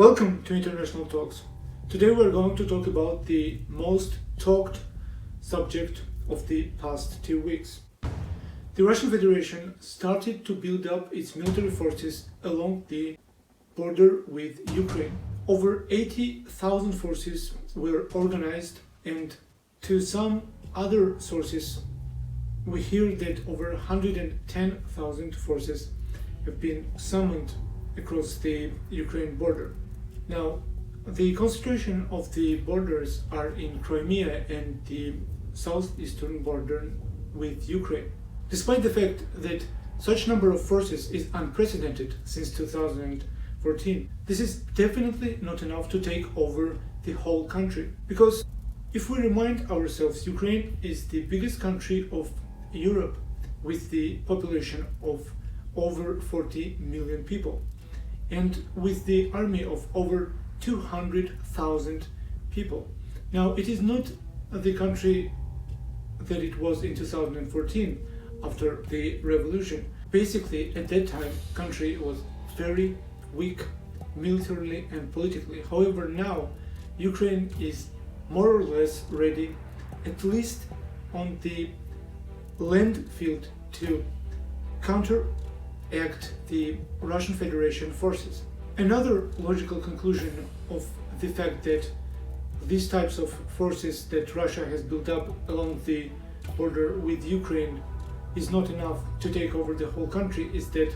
Welcome to International Talks. Today we're going to talk about the most talked subject of the past 2 weeks. The Russian Federation started to build up its military forces along the border with Ukraine. Over 80,000 forces were organized, and to some other sources we hear that over 110,000 forces have been summoned across the Ukraine border. Now, the concentration of the borders are in Crimea and the southeastern border with Ukraine. Despite the fact that such number of forces is unprecedented since 2014, this is definitely not enough to take over the whole country. Because if we remind ourselves, Ukraine is the biggest country of Europe with the population of over 40 million people and with the army of over 200,000 people. Now, it is not the country that it was in 2014 after the revolution. Basically, at that time, country was very weak militarily and politically. However, now Ukraine is more or less ready, at least on the land field, to counteract the Russian Federation forces. Another logical conclusion of the fact that these types of forces that Russia has built up along the border with Ukraine is not enough to take over the whole country is that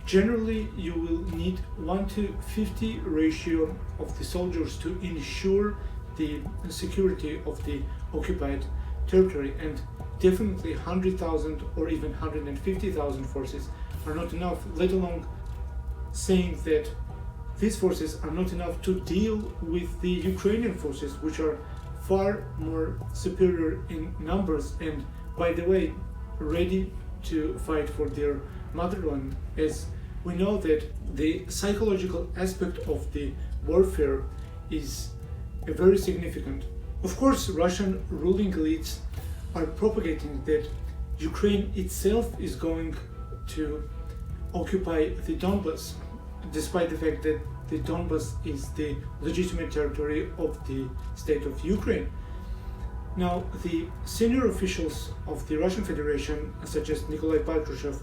generally you will need 1:50 ratio of the soldiers to ensure the security of the occupied territory, and definitely 100,000 or even 150,000 forces are not enough, let alone saying that these forces are not enough to deal with the Ukrainian forces, which are far more superior in numbers and, by the way, ready to fight for their motherland, as we know that the psychological aspect of the warfare is very significant. Of course, Russian ruling elites are propagating that Ukraine itself is going to occupy the Donbas, despite the fact that the Donbas is the legitimate territory of the state of Ukraine. Now, the senior officials of the Russian Federation, such as Nikolai Patrushev,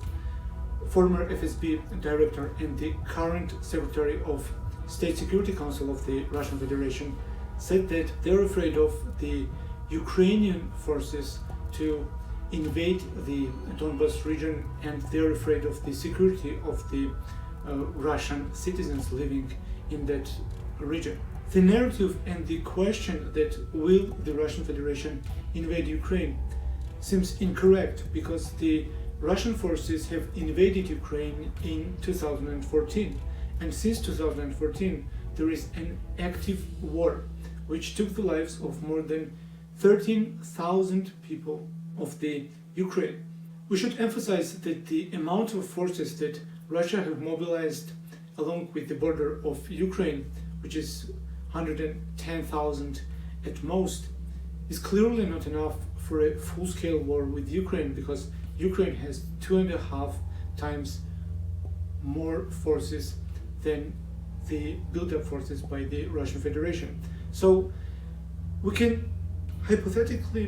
former FSB director and the current Secretary of State Security Council of the Russian Federation, said that they're afraid of the Ukrainian forces to invade the Donbas region, and they're afraid of the security of the Russian citizens living in that region. The narrative and the question that will the Russian Federation invade Ukraine seems incorrect, because the Russian forces have invaded Ukraine in 2014, and since 2014 there is an active war which took the lives of more than 13,000 people of the Ukraine. We should emphasize that the amount of forces that Russia have mobilized along with the border of Ukraine, which is 110,000 at most, is clearly not enough for a full-scale war with Ukraine, because Ukraine has 2.5 times more forces than the built-up forces by the Russian Federation. So we can hypothetically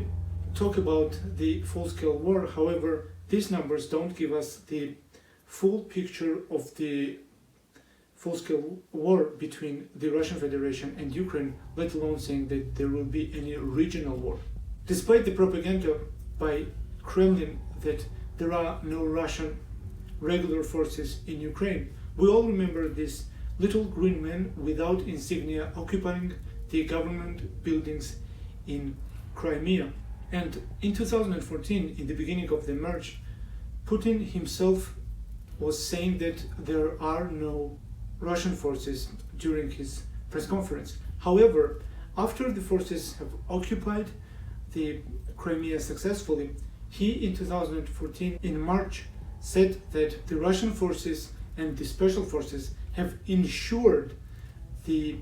talk about the full-scale war. However, these numbers don't give us the full picture of the full-scale war between the Russian Federation and Ukraine, let alone saying that there will be any regional war. Despite the propaganda by Kremlin that there are no Russian regular forces in Ukraine, we all remember this little green man without insignia occupying the government buildings in Crimea. And in 2014, in the beginning of the March, Putin himself was saying that there are no Russian forces during his press conference. However, after the forces have occupied the Crimea successfully, he in 2014 in March said that the Russian forces and the special forces have ensured the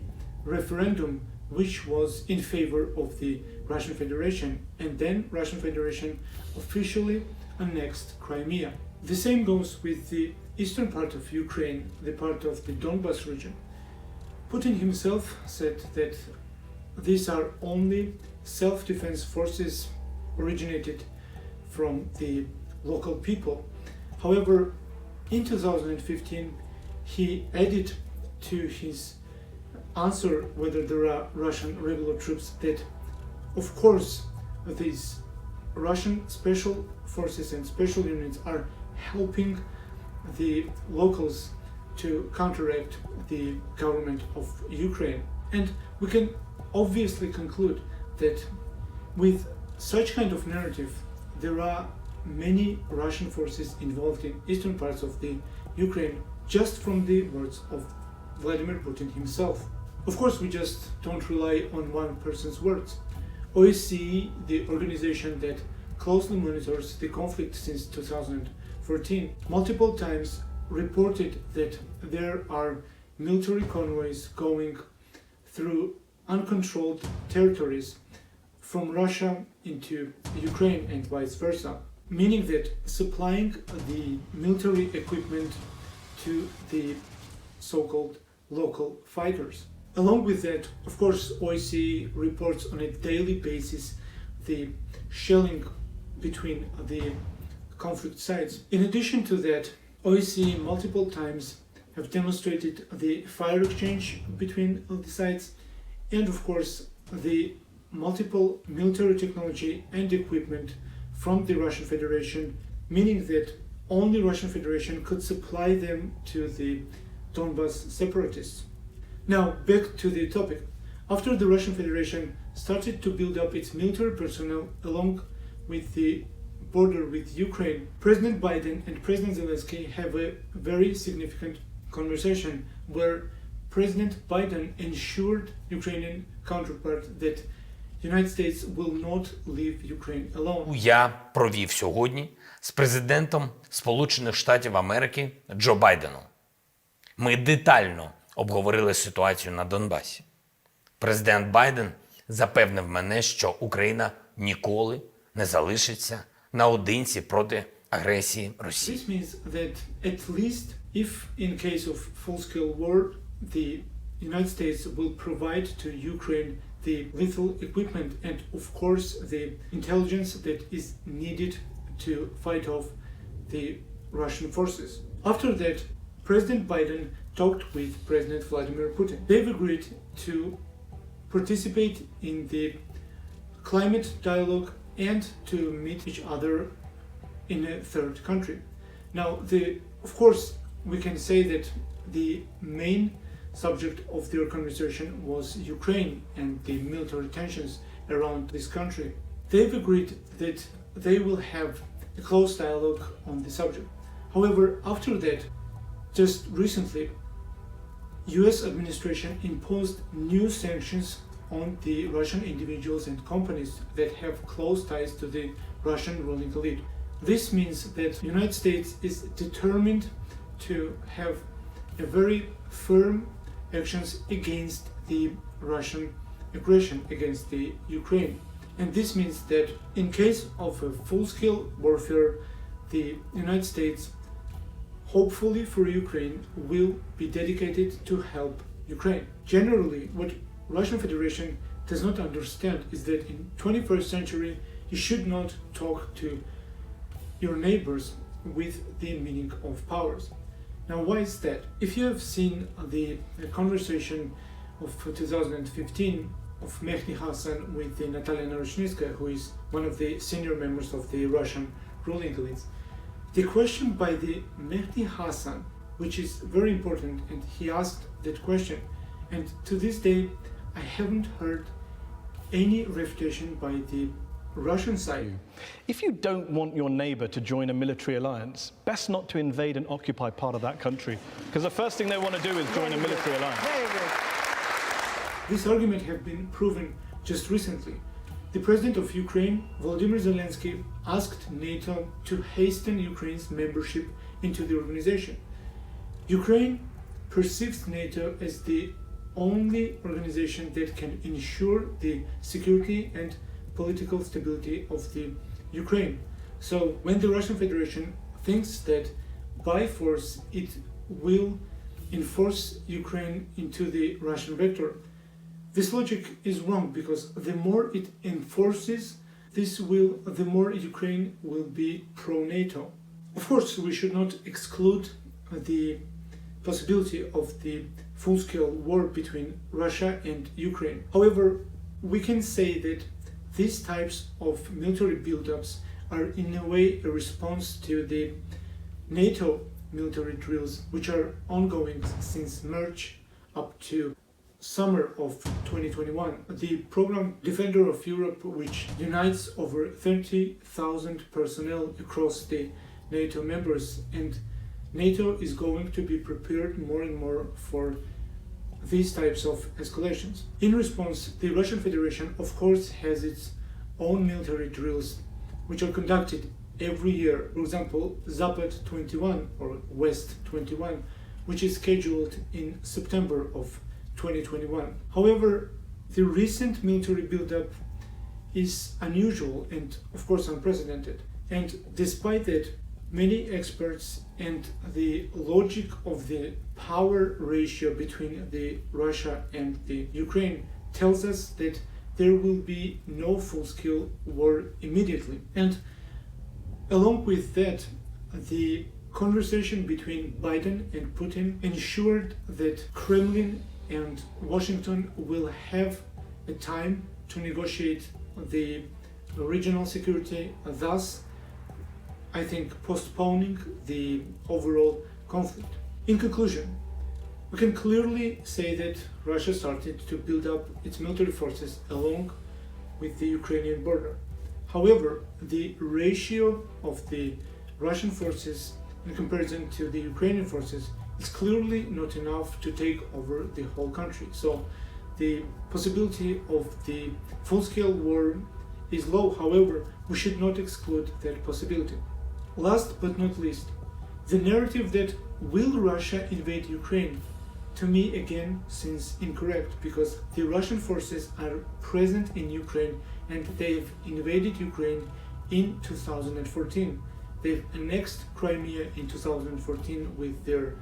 referendum which was in favor of the Russian Federation, and then Russian Federation officially annexed Crimea. The same goes with the eastern part of Ukraine, the part of the Donbas region. Putin himself said that these are only self-defense forces originated from the local people. However, in 2015, he added to his answer whether there are Russian regular troops that, of course, these Russian special forces and special units are helping the locals to counteract the government of Ukraine. And we can obviously conclude that with such kind of narrative, there are many Russian forces involved in eastern parts of the Ukraine, just from the words of Vladimir Putin himself. Of course, we just don't rely on one person's words. OSCE, the organization that closely monitors the conflict since 2014, multiple times reported that there are military convoys going through uncontrolled territories from Russia into Ukraine and vice versa, meaning that supplying the military equipment to the so-called local fighters. Along with that, of course, OSCE reports on a daily basis the shelling between the conflict sides. In addition to that, OSCE multiple times have demonstrated the fire exchange between the sides, and of course the multiple military technology and equipment from the Russian Federation, meaning that only Russian Federation could supply them to the Donbas separatists. Now, back to the topic. After the Russian Federation started to build up its military personnel along with the border with Ukraine, President Biden and President Zelensky have a very significant conversation where President Biden ensured Ukrainian counterpart that the United States will not leave Ukraine alone. Я провів сьогодні з президентом Сполучених Штатів Америки Джо Байденом. Ми детально обговорили ситуацію на Донбасі. Президент Байден запевнив мене, що Україна ніколи не залишиться наодинці проти агресії Росії. This means that at least if in case of full-scale war, the United States will provide to Ukraine the lethal equipment and of course the intelligence that is needed to fight off the Russian forces. After that, President Biden talked with President Vladimir Putin. They've agreed to participate in the climate dialogue and to meet each other in a third country. Now, of course, we can say that the main subject of their conversation was Ukraine and the military tensions around this country. They've agreed that they will have a close dialogue on the subject. However, after that, just recently, US administration imposed new sanctions on the Russian individuals and companies that have close ties to the Russian ruling elite. This means that the United States is determined to have a very firm actions against the Russian aggression against the Ukraine. And this means that in case of a full-scale warfare, the United States, hopefully for Ukraine, will be dedicated to help Ukraine. Generally, what Russian Federation does not understand is that in 21st century, you should not talk to your neighbors with the meaning of powers. Now, why is that? If you have seen the conversation of 2015 of Mehdi Hassan with the Natalia Narushnyskaya, who is one of the senior members of the Russian ruling elites, the question by the Mehdi Hassan, which is very important, and he asked that question, and to this day, I haven't heard any refutation by the Russian side. If you don't want your neighbor to join a military alliance, best not to invade and occupy part of that country, because the first thing they want to do is join a military alliance. This argument has been proven just recently. The president of Ukraine, Volodymyr Zelensky, asked NATO to hasten Ukraine's membership into the organization. Ukraine perceives NATO as the only organization that can ensure the security and political stability of the Ukraine. So when the Russian Federation thinks that by force it will enforce Ukraine into the Russian vector. This logic is wrong because the more it enforces the more Ukraine will be pro-NATO. Of course, we should not exclude the possibility of the full-scale war between Russia and Ukraine. However, we can say that these types of military buildups are in a way a response to the NATO military drills, which are ongoing since March up to summer of 2021. The program Defender of Europe, which unites over 30,000 personnel across the NATO members, and NATO is going to be prepared more and more for these types of escalations. In response, the Russian Federation of course has its own military drills which are conducted every year. For example, Zapad 21 or West 21, which is scheduled in September of 2021. However, the recent military buildup is unusual and of course unprecedented. And despite that, many experts and the logic of the power ratio between the Russia and the Ukraine tells us that there will be no full-scale war immediately. And along with that, the conversation between Biden and Putin ensured that Kremlin and Washington will have a time to negotiate the regional security, thus I think postponing the overall conflict. In conclusion, we can clearly say that Russia started to build up its military forces along with the Ukrainian border. However, the ratio of the Russian forces in comparison to the Ukrainian forces is clearly not enough to take over the whole country. So the possibility of the full-scale war is low. However, we should not exclude that possibility. Last but not least, the narrative that will Russia invade Ukraine, to me again seems incorrect, because the Russian forces are present in Ukraine and they've invaded Ukraine in 2014. They've annexed Crimea in 2014 with their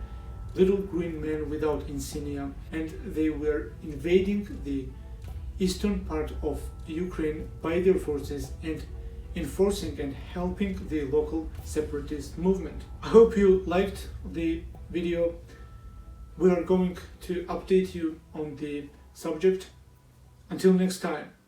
little green men without insignia, and they were invading the eastern part of Ukraine by their forces and enforcing and helping the local separatist movement. I hope you liked the video. We are going to update you on the subject. Until next time.